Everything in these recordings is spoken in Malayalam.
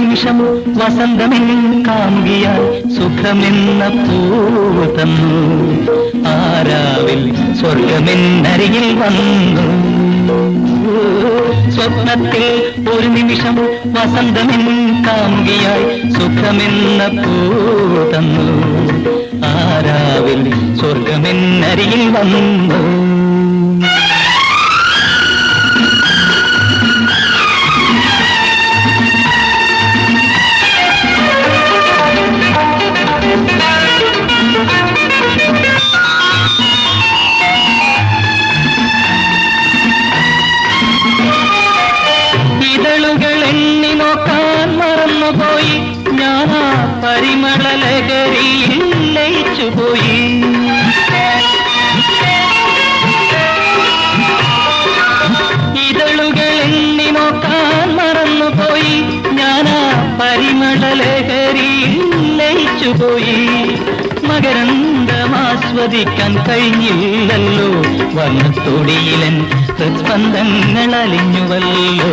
നിമിഷം വസന്തമെന്നിൽ കാമുകിയായി സുഖമെന്ന പൂവ് തന്നു. ആരാവിൽ സ്വർഗമെന്നരികിൽ വന്നു. സ്വപ്നത്തിൽ ഒരു നിമിഷം വസന്തമെന്നിൽ കാമുകിയായി സുഖമെന്ന പൂവ് തന്നു. ആരാവിൽ സ്വർഗമെന്നരികിൽ വന്നു. ഇതളുകൾ എണ്ണി നോക്കാൻ മറന്നുപോയി ഞാൻ. ആ പരിമള ലഹരിയിൽ ലയിച്ചുപോയി. ഇതളുകൾ എണ്ണി നോക്കാൻ മറന്നുപോയി ഞാൻ. ആ പരിമള ലഹരിയിൽ ലയിച്ചുപോയി. മകരന്തമാസ്വദിക്കാൻ കഴിഞ്ഞില്ലല്ലോ. വർണ്ണത്തൊടിയിലൻ ഹൃസ്പന്ദങ്ങൾ അലിഞ്ഞുവല്ലോ.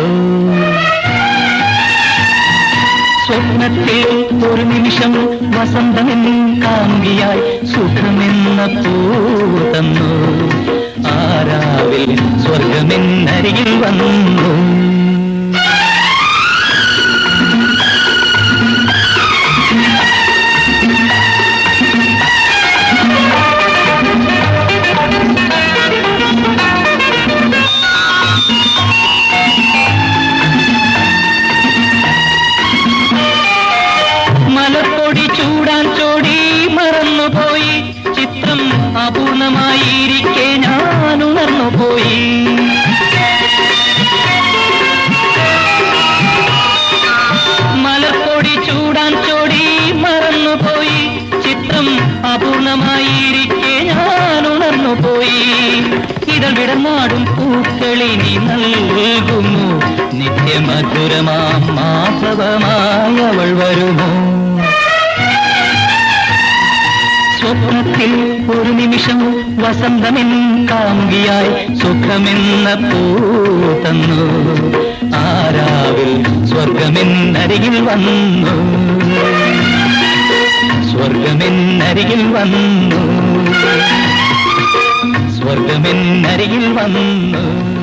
സ്വപ്നത്തിൽ ഒരു നിമിഷം വസന്തമെന്നിൽ കാമുകിയായി സുഖമെന്ന പൂവ് തന്നു. ആരാവിൽ സ്വർഗമെന്നരികിൽ വന്നു. മലർപ്പൊടി ചൂടാൻ ചോടി മറന്നുപോയി. ചിത്രം അപൂർണമായിരിക്കെ ഞാൻ ഉണർന്നുപോയി. മലർപ്പൊടി ചൂടാൻ ചോടി മറന്നുപോയി. ചിത്രം അപൂർണമായിരിക്കെ ഞാൻ ഉണർന്നുപോയി. ഇതൾ വിടർന്നാടും പൂക്കളിനി നൽകുമോ? നിത്യമധുരമാം മാധവമായി അവൾ വരുമോ? സ്വപ്നത്തിൽ ഒരു നിമിഷം വസന്തമെൻ കാമുകിയായി സുഖമെന്ന പൂവ് തന്നു. ആരാവിൽ സ്വർഗമെന്നരികിൽ വന്നു. സ്വർഗമെന്നരികിൽ വന്നു. സ്വർഗമെന്നരികിൽ വന്നു.